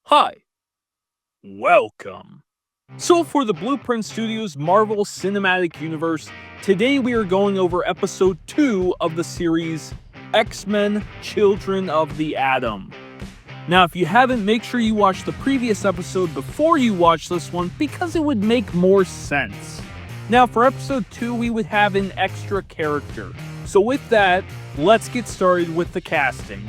Hi, welcome. So, for the Blueprint Studios Marvel Cinematic Universe, today we are going over episode 2 of the series X-Men Children of the Atom. Now, if you haven't, make sure you watch the previous episode before you watch this one because it would make more sense. Now, for episode 2, we would have an extra character. So, with that, let's get started with the casting.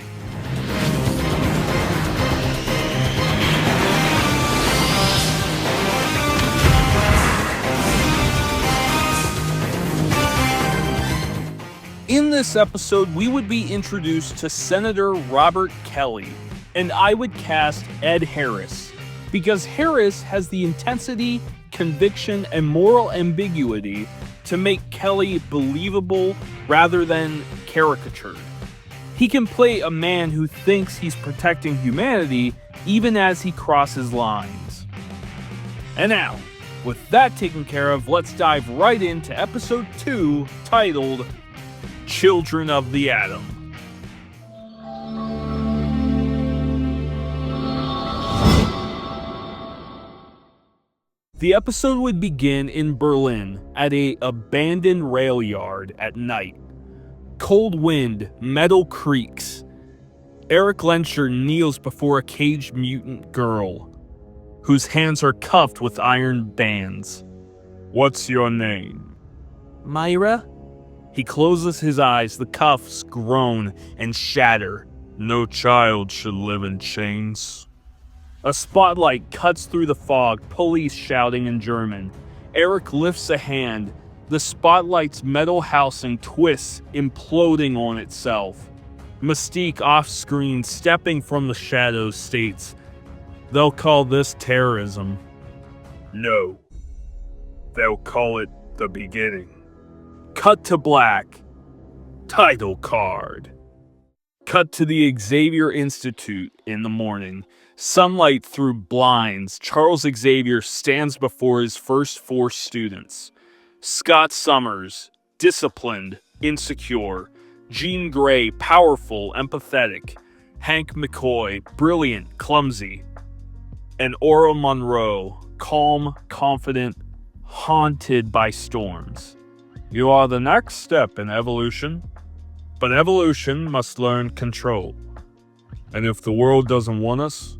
In this episode, we would be introduced to Senator Robert Kelly, and I would cast Ed Harris, because Harris has the intensity, conviction, and moral ambiguity to make Kelly believable rather than caricatured. He can play a man who thinks he's protecting humanity even as he crosses lines. And now, with that taken care of, let's dive right into episode 2, titled Children of the Atom. The episode would begin in Berlin at an abandoned rail yard at night. Cold wind, metal creaks. Eric Lenscher kneels before a caged mutant girl, whose hands are cuffed with iron bands. "What's your name?" "Myra." He closes his eyes, the cuffs groan and shatter. "No child should live in chains." A spotlight cuts through the fog, police shouting in German. Eric lifts a hand. The spotlight's metal housing twists, imploding on itself. Mystique off-screen, stepping from the shadows, states, "They'll call this terrorism." "No. They'll call it the beginning." Cut to black. Title card. Cut to the Xavier Institute in the morning. Sunlight through blinds. Charles Xavier stands before his first 4 students. Scott Summers, disciplined, insecure. Jean Grey, powerful, empathetic. Hank McCoy, brilliant, clumsy. And Orla Monroe, calm, confident, haunted by storms. "You are the next step in evolution, but evolution must learn control. And if the world doesn't want us,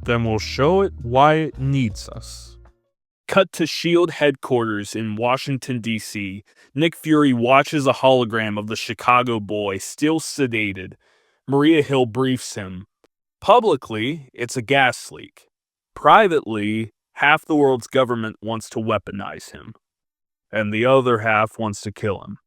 then we'll show it why it needs us." Cut to SHIELD headquarters in Washington, D.C. Nick Fury watches a hologram of the Chicago boy, still sedated. Maria Hill briefs him. Publicly, it's a gas leak. Privately, half the world's government wants to weaponize him, and the other half wants to kill him.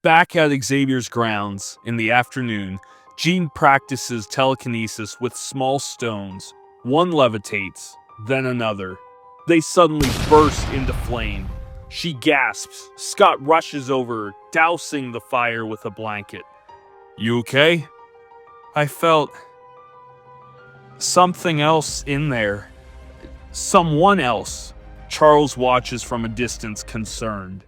Back at Xavier's grounds, in the afternoon, Jean practices telekinesis with small stones. One levitates, then another. They suddenly burst into flame. She gasps. Scott rushes over, dousing the fire with a blanket. "You okay?" "I felt something else in there. Someone else." Charles watches from a distance, concerned.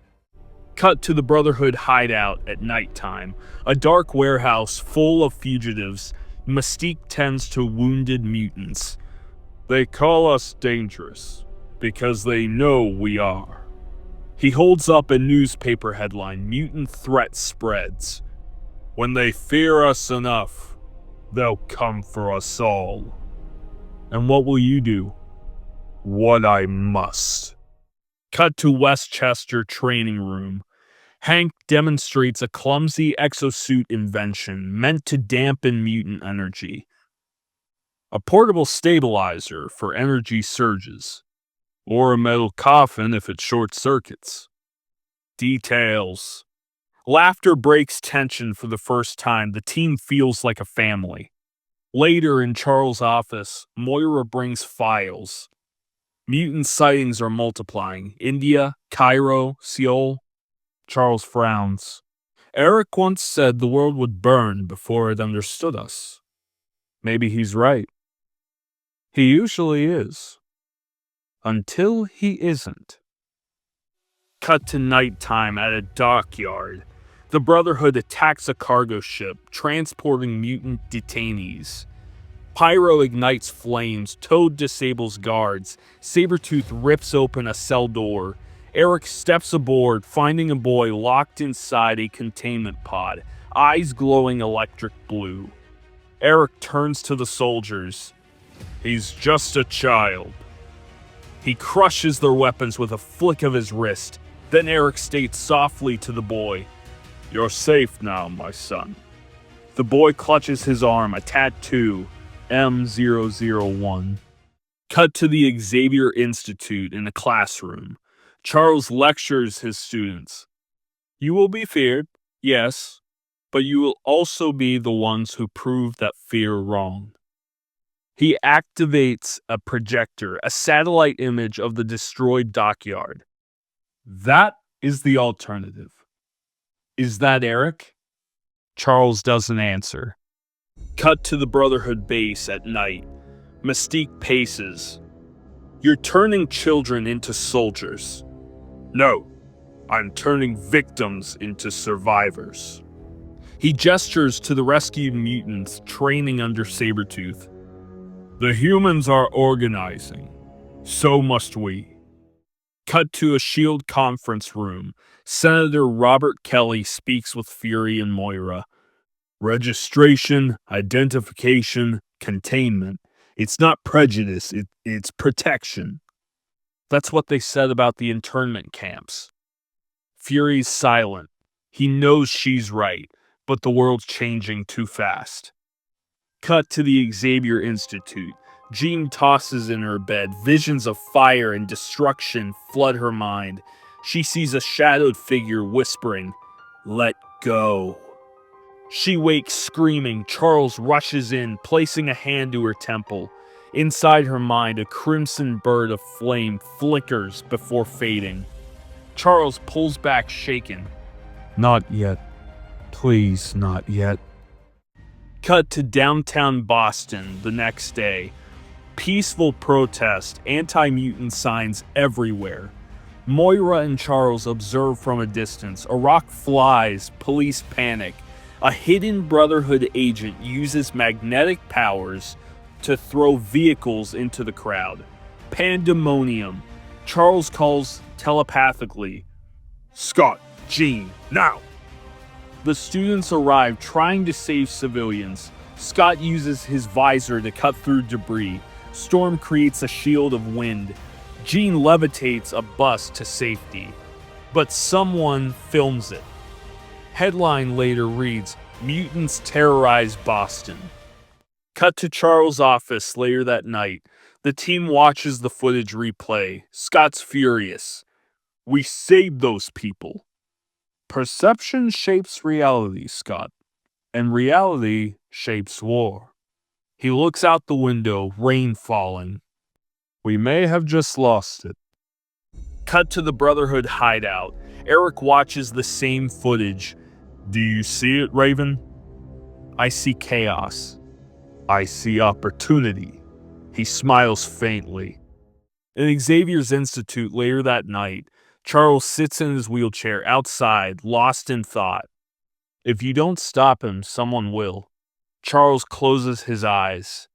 Cut to the Brotherhood hideout at nighttime. A dark warehouse full of fugitives. Mystique tends to wounded mutants. "They call us dangerous because they know we are." He holds up a newspaper headline. Mutant threat spreads. "When they fear us enough, they'll come for us all." "And what will you do?" "What I must." Cut to Westchester training room. Hank demonstrates a clumsy exosuit invention meant to dampen mutant energy. A portable stabilizer for energy surges. Or a metal coffin if it short circuits. Details. Laughter breaks tension for the first time. The team feels like a family. Later in Charles' office, Moira brings files. Mutant sightings are multiplying. India, Cairo, Seoul. Charles frowns. "Eric once said the world would burn before it understood us." Maybe he's right. He usually is. Until he isn't. Cut to nighttime at a dockyard. The Brotherhood attacks a cargo ship, transporting mutant detainees. Pyro ignites flames, Toad disables guards, Sabretooth rips open a cell door. Eric steps aboard, finding a boy locked inside a containment pod, eyes glowing electric blue. Eric turns to the soldiers. He's just a child. He crushes their weapons with a flick of his wrist. Then Eric states softly to the boy, "You're safe now, my son." The boy clutches his arm, a tattoo, M001. Cut to the Xavier Institute in a classroom. Charles lectures his students. "You will be feared, yes, but you will also be the ones who prove that fear wrong." He activates a projector, a satellite image of the destroyed dockyard. That is the alternative. Is that Eric? Charles doesn't answer. Cut to the Brotherhood base at night. Mystique paces. "You're turning children into soldiers." "No, I'm turning victims into survivors." He gestures to the rescued mutants training under Sabretooth. "The humans are organizing. So must we." Cut to a S.H.I.E.L.D. conference room. Senator Robert Kelly speaks with Fury and Moira. "Registration, identification, containment. It's not prejudice, it's protection." That's what they said about the internment camps. Fury's silent. He knows she's right, but the world's changing too fast. Cut to the Xavier Institute. Jean tosses in her bed. Visions of fire and destruction flood her mind. She sees a shadowed figure whispering, "Let go." She wakes screaming. Charles rushes in, placing a hand to her temple. Inside her mind, a crimson bird of flame flickers before fading. Charles pulls back shaken. "Not yet. Please, not yet." Cut to downtown Boston the next day. Peaceful protest, anti-mutant signs everywhere. Moira and Charles observe from a distance. A rock flies, police panic. A hidden Brotherhood agent uses magnetic powers to throw vehicles into the crowd. Pandemonium. Charles calls telepathically, "Scott, Jean, now!" The students arrive trying to save civilians. Scott uses his visor to cut through debris. Storm creates a shield of wind. Jean levitates a bus to safety. But someone films it. Headline later reads, "Mutants terrorize Boston." Cut to Charles' office later that night. The team watches the footage replay. Scott's furious. "We saved those people." "Perception shapes reality, Scott, and reality shapes war." He looks out the window, rain falling. "We may have just lost it." Cut to the Brotherhood hideout. Eric watches the same footage. "Do you see it, Raven?" "I see chaos." "I see opportunity." He smiles faintly. In Xavier's Institute later that night, Charles sits in his wheelchair outside, lost in thought. If you don't stop him, someone will. Charles closes his eyes.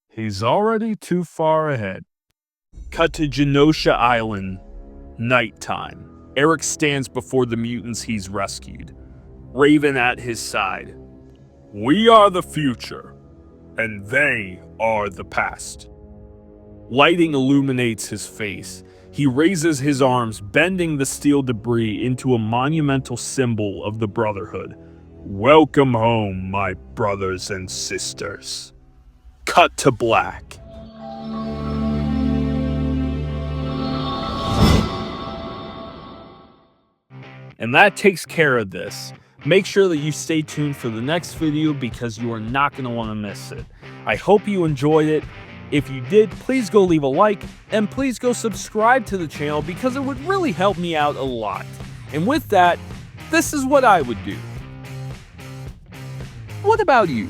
He's already too far ahead. Cut to Genosha Island. Nighttime. Eric stands before the mutants he's rescued. Raven at his side. "We are the future, and they are the past." Lighting illuminates his face. He raises his arms, bending the steel debris into a monumental symbol of the Brotherhood. "Welcome home, my brothers and sisters." Cut to black. And that takes care of this. Make sure that you stay tuned for the next video because you are not going to want to miss it. I hope you enjoyed it. If you did, please go leave a like and please go subscribe to the channel because it would really help me out a lot. And with that, this is what I would do. What about you?